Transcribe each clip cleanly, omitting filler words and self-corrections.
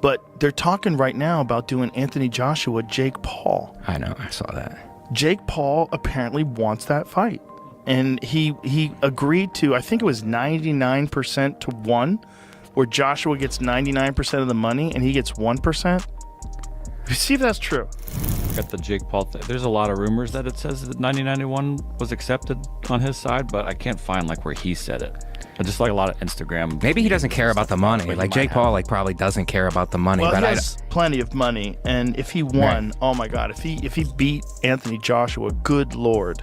But they're talking right now about doing Anthony Joshua, Jake Paul. I know, I saw that. Jake Paul apparently wants that fight. And he agreed to, I think it was 99% to 1, where Joshua gets 99% of the money and he gets 1%. See if that's true. Got the Jake Paul thing. There's a lot of rumors that it says that 99 was accepted on his side, but I can't find like where he said it. I just like a lot of Instagram. Maybe he doesn't care about the money. Like Jake Paul, like probably doesn't care about the money. Well, but he has plenty of money, and if he won, oh my God, if he beat Anthony Joshua, good Lord.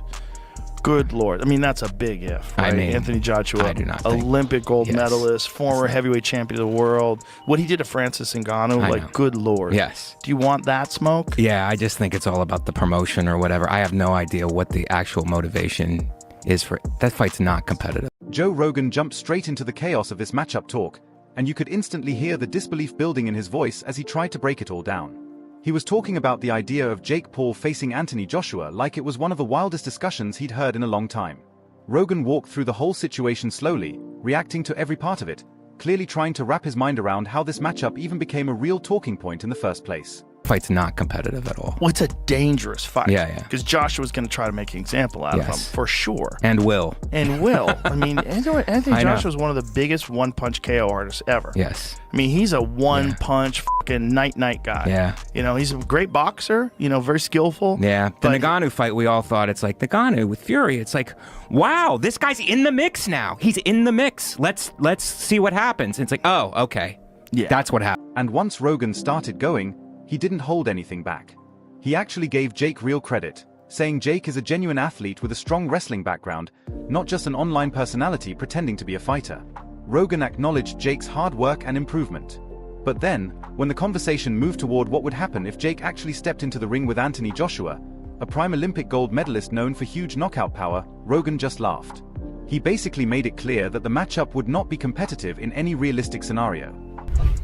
I mean, that's a big if, right? I mean, Anthony Joshua, I do not Olympic gold medalist, former heavyweight champion of the world. What he did to Francis Ngannou, like, good Lord. Yes. Do you want that smoke? Yeah, I just think it's all about the promotion or whatever. I have no idea what the actual motivation is for that fight's not competitive. Joe Rogan jumped straight into the chaos of this matchup talk, and you could instantly hear the disbelief building in his voice as he tried to break it all down. He was talking about the idea of Jake Paul facing Anthony Joshua like it was one of the wildest discussions he'd heard in a long time. Rogan walked through the whole situation slowly, reacting to every part of it, clearly trying to wrap his mind around how this matchup even became a real talking point in the first place. Fight's not competitive at all. Well, it's a dangerous fight. Yeah. Because Joshua's going to try to make an example out of him, for sure. And will. I mean, Anthony Joshua's one of the biggest one-punch KO artists ever. Yes. I mean, he's a one-punch fucking night-night guy. Yeah. You know, he's a great boxer, very skillful. Yeah. The Ngannou fight, we all thought it's like Ngannou with Fury. It's like, wow, this guy's in the mix now. He's in the mix. Let's see what happens. And it's like, oh, okay. Yeah. That's what happened. And once Rogan started going, he didn't hold anything back. He actually gave Jake real credit, saying Jake is a genuine athlete with a strong wrestling background, not just an online personality pretending to be a fighter. Rogan acknowledged Jake's hard work and improvement. But then, when the conversation moved toward what would happen if Jake actually stepped into the ring with Anthony Joshua, a prime Olympic gold medalist known for huge knockout power, Rogan just laughed. He basically made it clear that the matchup would not be competitive in any realistic scenario.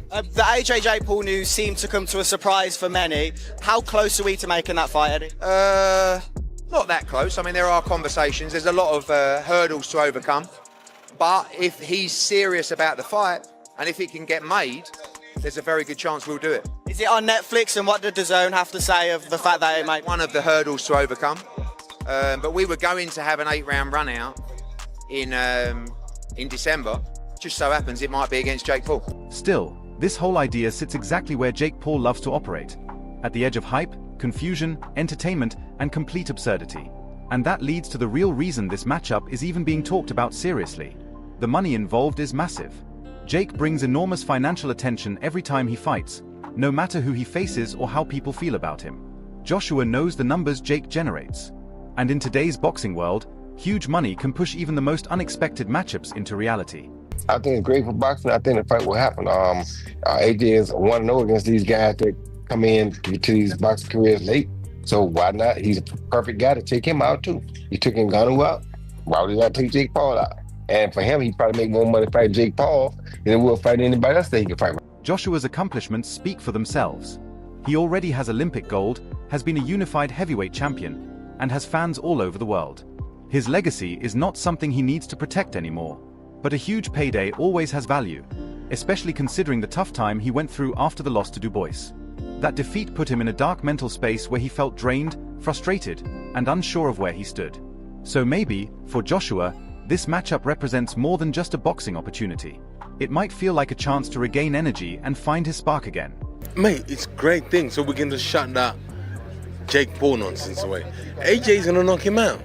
The AJ Paul news seemed to come to a surprise for many. How close are we to making that fight, Eddie? Not that close. I mean, there are conversations. There's a lot of hurdles to overcome. But if he's serious about the fight, and if it can get made, there's a very good chance we'll do it. Is it on Netflix, and what did DAZN have to say of the fact that it made? One of the hurdles to overcome. But we were going to have an 8-round run out in December. Just so happens it might be against Jake Paul. Still, this whole idea sits exactly where Jake Paul loves to operate, at the edge of hype, confusion, entertainment, and complete absurdity. And that leads to the real reason this matchup is even being talked about seriously. The money involved is massive. Jake brings enormous financial attention every time he fights, no matter who he faces or how people feel about him. Joshua knows the numbers Jake generates. And in today's boxing world, huge money can push even the most unexpected matchups into reality. I think it's great for boxing. I think the fight will happen. AJ is 1-0 against these guys that come in to these boxing careers late. So why not? He's a perfect guy to take him out too. He took Ngannou out. Why would he not take Jake Paul out? And for him, he'd probably make more money fighting Jake Paul than he will fight anybody else that he can fight. Joshua's accomplishments speak for themselves. He already has Olympic gold, has been a unified heavyweight champion, and has fans all over the world. His legacy is not something he needs to protect anymore. But a huge payday always has value, especially considering the tough time he went through after the loss to Du Bois. That defeat put him in a dark mental space where he felt drained, frustrated, and unsure of where he stood. So maybe, for Joshua, this matchup represents more than just a boxing opportunity. It might feel like a chance to regain energy and find his spark again. Mate, it's a great thing, so we can just shut that Jake Paul nonsense away. AJ's gonna knock him out.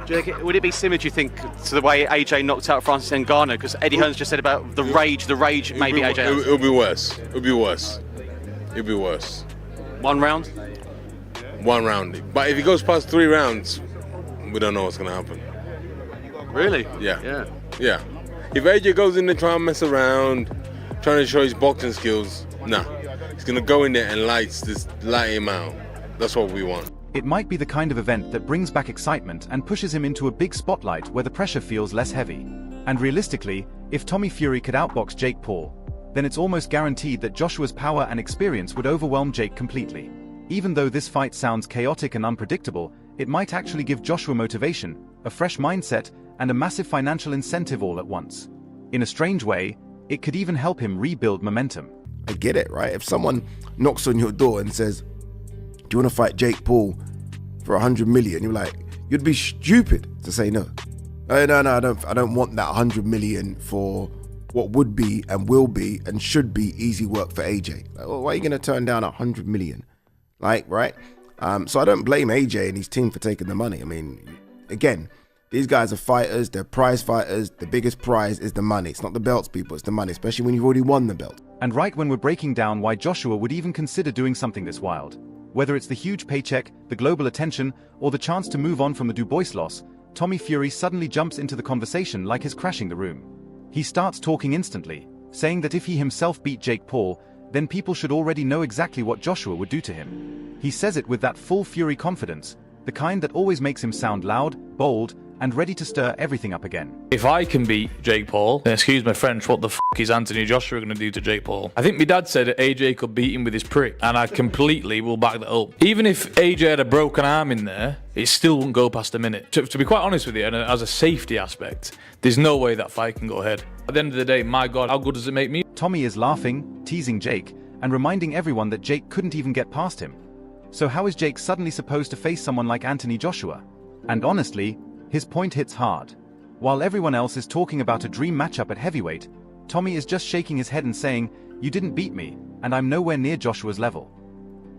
Would it be similar, do you think, to the way AJ knocked out Francis Ngannou? Because Eddie Hearn's just said about the rage maybe AJ has. It'll be worse. It'll be worse. It'll be worse. 1 round? 1 round. But if he goes past 3 rounds, we don't know what's going to happen. Really? Yeah. If AJ goes in there trying to mess around, trying to show his boxing skills, nah. He's going to go in there and light him out. That's what we want. It might be the kind of event that brings back excitement and pushes him into a big spotlight where the pressure feels less heavy. And realistically, if Tommy Fury could outbox Jake Paul, then it's almost guaranteed that Joshua's power and experience would overwhelm Jake completely. Even though this fight sounds chaotic and unpredictable, it might actually give Joshua motivation, a fresh mindset, and a massive financial incentive all at once. In a strange way, it could even help him rebuild momentum. I get it, right? If someone knocks on your door and says, do you want to fight Jake Paul for 100 million? You're like, you'd be stupid to say no. No, I don't want that 100 million for what would be and will be and should be easy work for AJ. Like, well, why are you going to turn down 100 million? Like, right? So I don't blame AJ and his team for taking the money. I mean, again, these guys are fighters. They're prize fighters. The biggest prize is the money. It's not the belts, people. It's the money, especially when you've already won the belt. And right when we're breaking down why Joshua would even consider doing something this wild, whether it's the huge paycheck, the global attention, or the chance to move on from the Dubois loss, Tommy Fury suddenly jumps into the conversation like he's crashing the room. He starts talking instantly, saying that if he himself beat Jake Paul, then people should already know exactly what Joshua would do to him. He says it with that full Fury confidence, the kind that always makes him sound loud, bold, and ready to stir everything up again. If I can beat Jake Paul, then excuse my French, what the f*** is Anthony Joshua going to do to Jake Paul? I think my dad said that AJ could beat him with his prick, and I completely will back that up. Even if AJ had a broken arm in there, it still wouldn't go past a minute. To be quite honest with you, and as a safety aspect, there's no way that fight can go ahead. At the end of the day, my God, how good does it make me? Tommy is laughing, teasing Jake, and reminding everyone that Jake couldn't even get past him. So how is Jake suddenly supposed to face someone like Anthony Joshua? And honestly, his point hits hard. While everyone else is talking about a dream matchup at heavyweight, Tommy is just shaking his head and saying, "You didn't beat me, and I'm nowhere near Joshua's level."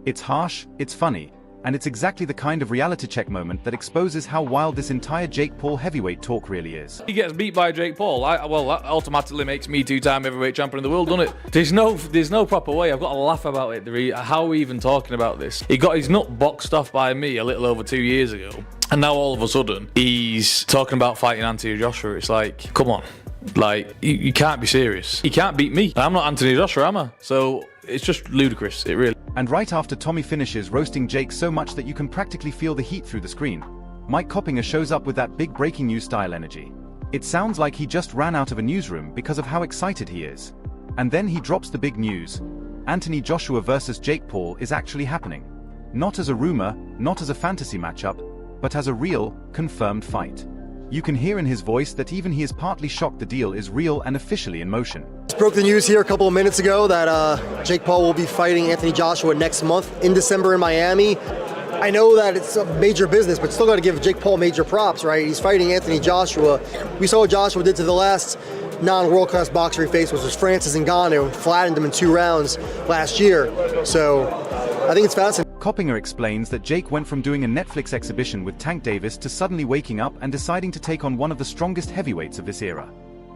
It's harsh, it's funny, and it's exactly the kind of reality check moment that exposes how wild this entire Jake Paul heavyweight talk really is. He gets beat by Jake Paul. Well, that automatically makes me two-time heavyweight champion of the world, doesn't it? There's no proper way. I've got to laugh about it. How are we even talking about this? He got his nut boxed off by me a little over 2 years ago. And now all of a sudden, he's talking about fighting Anthony Joshua. It's like, come on. Like, you can't be serious. He can't beat me. I'm not Anthony Joshua, am I? So it's just ludicrous. It really. And right after Tommy finishes roasting Jake so much that you can practically feel the heat through the screen, Mike Coppinger shows up with that big breaking news style energy. It sounds like he just ran out of a newsroom because of how excited he is. And then he drops the big news. Anthony Joshua versus Jake Paul is actually happening. Not as a rumor, not as a fantasy matchup, but as a real, confirmed fight. You can hear in his voice that even he is partly shocked the deal is real and officially in motion. Just broke the news here a couple of minutes ago that Jake Paul will be fighting Anthony Joshua next month in December in Miami. I know that it's a major business, but still got to give Jake Paul major props, right? He's fighting Anthony Joshua. We saw what Joshua did to the last non-world class boxer he faced, which was Francis Ngannou, flattened him in 2 rounds last year. So I think it's fascinating. Coppinger explains that Jake went from doing a Netflix exhibition with Tank Davis to suddenly waking up and deciding to take on one of the strongest heavyweights of this era.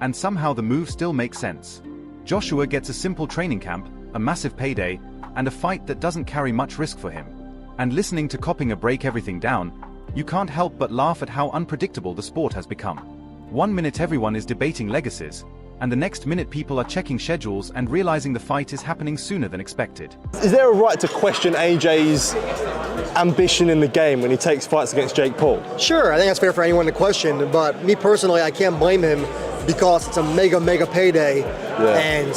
And somehow the move still makes sense. Joshua gets a simple training camp, a massive payday, and a fight that doesn't carry much risk for him. And listening to Coppinger break everything down, you can't help but laugh at how unpredictable the sport has become. 1 minute everyone is debating legacies, and the next minute people are checking schedules and realizing the fight is happening sooner than expected. Is there a right to question AJ's ambition in the game when he takes fights against Jake Paul? Sure, I think that's fair for anyone to question, but me personally, I can't blame him because it's a mega payday, and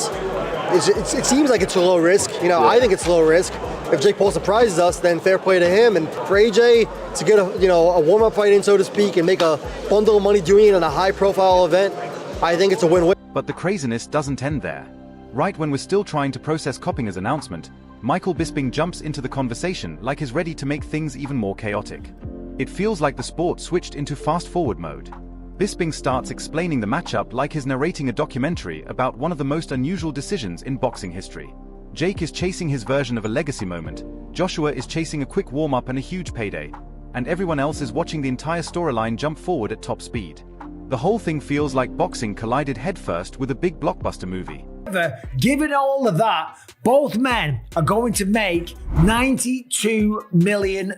it seems like it's a low risk. I think it's low risk. If Jake Paul surprises us, then fair play to him. And for AJ to get a warm-up fight in, so to speak, and make a bundle of money doing it in a high-profile event, I think it's a win-win. But the craziness doesn't end there. Right when we're still trying to process Coppinger's announcement, Michael Bisping jumps into the conversation like he's ready to make things even more chaotic. It feels like the sport switched into fast-forward mode. Bisping starts explaining the matchup like he's narrating a documentary about one of the most unusual decisions in boxing history. Jake is chasing his version of a legacy moment, Joshua is chasing a quick warm-up and a huge payday, and everyone else is watching the entire storyline jump forward at top speed. The whole thing feels like boxing collided headfirst with a big blockbuster movie. Given all of that, both men are going to make $92 million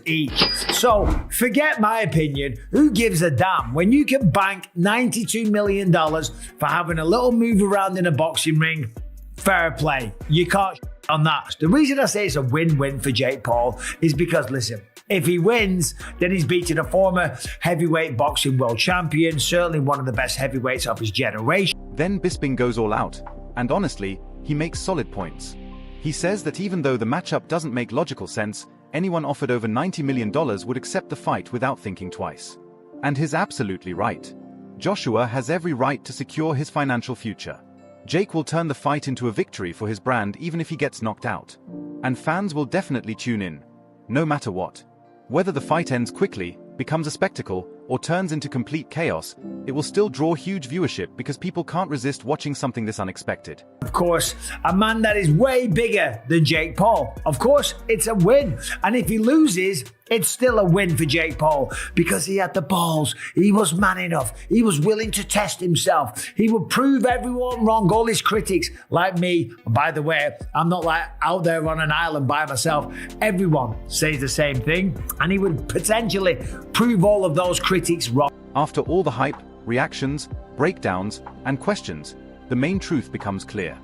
each. So forget my opinion. Who gives a damn when you can bank $92 million for having a little move around in a boxing ring? Fair play. You can't on that. The reason I say it's a win-win for Jake Paul is because, listen, if he wins, then he's beating a former heavyweight boxing world champion, certainly one of the best heavyweights of his generation. Then Bisping goes all out, and honestly, he makes solid points. He says that even though the matchup doesn't make logical sense, anyone offered over $90 million would accept the fight without thinking twice. And he's absolutely right. Joshua has every right to secure his financial future. Jake will turn the fight into a victory for his brand even if he gets knocked out. And fans will definitely tune in, no matter what. Whether the fight ends quickly, becomes a spectacle, or turns into complete chaos, it will still draw huge viewership because people can't resist watching something this unexpected. Of course, a man that is way bigger than Jake Paul. Of course, it's a win. And if he loses, it's still a win for Jake Paul because he had the balls. He was man enough. He was willing to test himself. He would prove everyone wrong, all his critics, like me. And by the way, I'm not like out there on an island by myself. Everyone says the same thing. And he would potentially prove all of those critics wrong. After all the hype, reactions, breakdowns, and questions, the main truth becomes clear.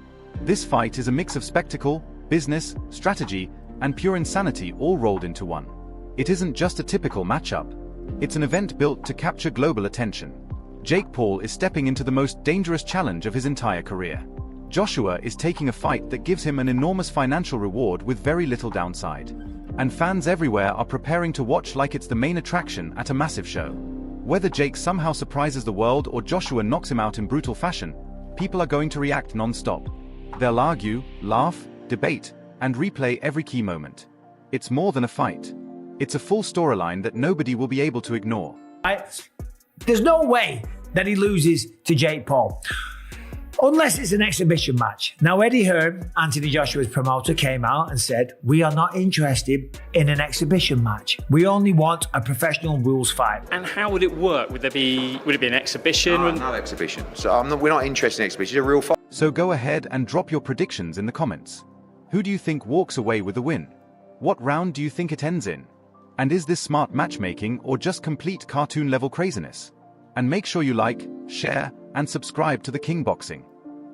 This fight is a mix of spectacle, business, strategy, and pure insanity all rolled into one. It isn't just a typical matchup. It's an event built to capture global attention. Jake Paul is stepping into the most dangerous challenge of his entire career. Joshua is taking a fight that gives him an enormous financial reward with very little downside. And fans everywhere are preparing to watch like it's the main attraction at a massive show. Whether Jake somehow surprises the world or Joshua knocks him out in brutal fashion, people are going to react non-stop. They'll argue, laugh, debate, and replay every key moment. It's more than a fight. It's a full storyline that nobody will be able to ignore. There's no way that he loses to Jake Paul. Unless it's an exhibition match. Now, Eddie Hearn, Anthony Joshua's promoter, came out and said, we are not interested in an exhibition match. We only want a professional rules fight. And how would it work? Would it be an exhibition? No exhibition. So we're not interested in exhibition. It's a real fight. So go ahead and drop your predictions in the comments. Who do you think walks away with the win? What round do you think it ends in? And is this smart matchmaking or just complete cartoon level craziness? And make sure you like, share, and subscribe to The King Boxing.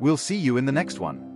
We'll see you in the next one.